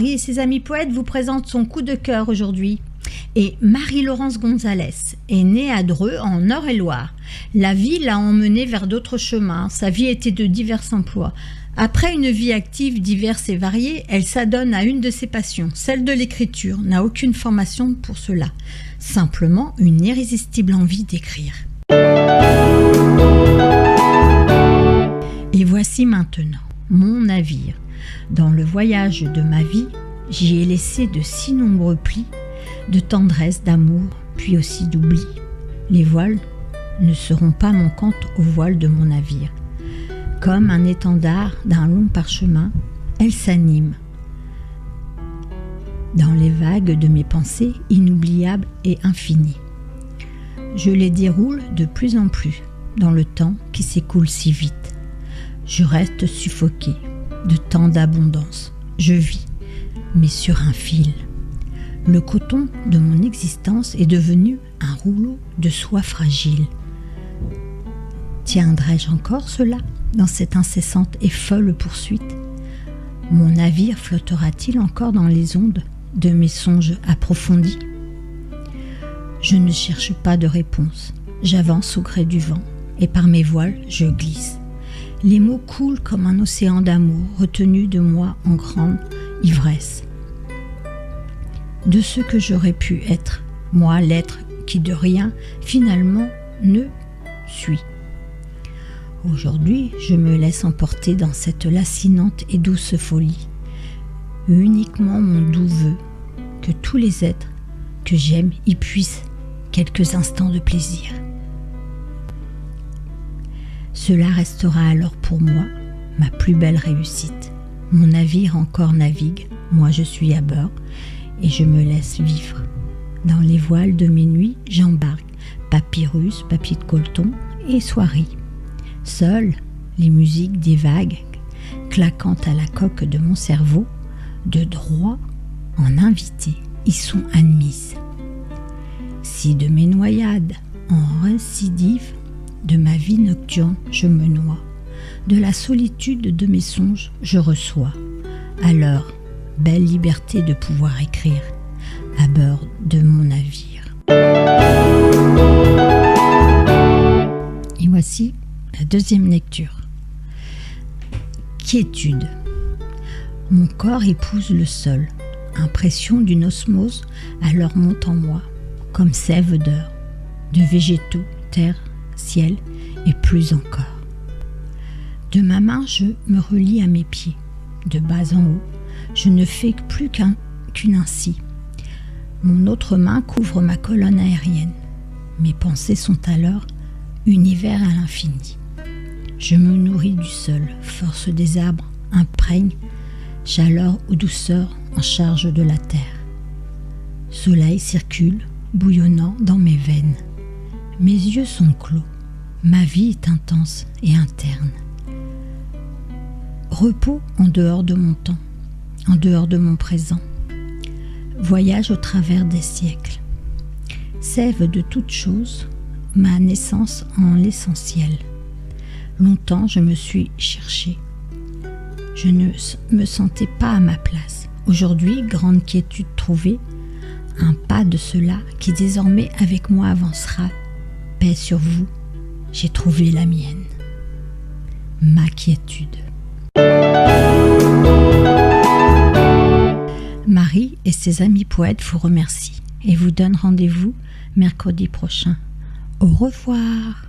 Marie et ses amis poètes vous présentent son coup de cœur aujourd'hui. Et Marie-Laurence Gonzalez est née à Dreux, en Eure-et-Loir. La vie l'a emmenée vers d'autres chemins. Sa vie était de divers emplois. Après une vie active, diverse et variée, elle s'adonne à une de ses passions, celle de l'écriture. N'a aucune formation pour cela. Simplement une irrésistible envie d'écrire. Et voici maintenant mon navire. Dans le voyage de ma vie, j'y ai laissé de si nombreux plis, de tendresse, d'amour, puis aussi d'oubli. Les voiles ne seront pas manquantes aux voiles de mon navire. Comme un étendard d'un long parchemin, elles s'animent dans les vagues de mes pensées inoubliables et infinies. Je les déroule de plus en plus dans le temps qui s'écoule si vite. Je reste suffoquée de tant d'abondance. Je vis, mais sur un fil. Le coton de mon existence est devenu un rouleau de soie fragile. Tiendrai-je encore cela dans cette incessante et folle poursuite? Mon navire flottera-t-il encore dans les ondes de mes songes approfondis? Je ne cherche pas de réponse. J'avance au gré du vent et par mes voiles je glisse. Les mots coulent comme un océan d'amour retenu de moi en grande ivresse. De ce que j'aurais pu être, moi l'être qui de rien finalement ne suis. Aujourd'hui, je me laisse emporter dans cette lancinante et douce folie. Uniquement mon doux veut que tous les êtres que j'aime y puissent quelques instants de plaisir. Cela restera alors pour moi ma plus belle réussite. Mon navire encore navigue, moi je suis à bord et je me laisse vivre. Dans les voiles de mes nuits, j'embarque papyrus, papier de coton et soieries. Seules les musiques des vagues claquant à la coque de mon cerveau, de droit en invité, y sont admises. Si de mes noyades en récidive, de ma vie nocturne je me noie, de la solitude de mes songes je reçois. Alors, belle liberté de pouvoir écrire à bord de mon navire. Et voici la deuxième lecture. Quiétude. Mon corps épouse le sol. Impression d'une osmose alors monte en moi, comme sève d'heure, de végétaux, terre, ciel et plus encore. De ma main, je me relie à mes pieds. De bas en haut, je ne fais plus qu'une ainsi. Mon autre main couvre ma colonne aérienne. Mes pensées sont alors univers à l'infini. Je me nourris du sol, force des arbres, imprègne, chaleur ou douceur en charge de la terre. Soleil circule, bouillonnant dans mes veines. Mes yeux sont clos, ma vie est intense et interne. Repos en dehors de mon temps, en dehors de mon présent. Voyage au travers des siècles. Sève de toute chose, ma naissance en l'essentiel. Longtemps je me suis cherchée. Je ne me sentais pas à ma place. Aujourd'hui, grande quiétude trouvée, un pas de cela qui désormais avec moi avancera. Paix sur vous, j'ai trouvé la mienne. Ma quiétude. Marie et ses amis poètes vous remercient et vous donnent rendez-vous mercredi prochain. Au revoir.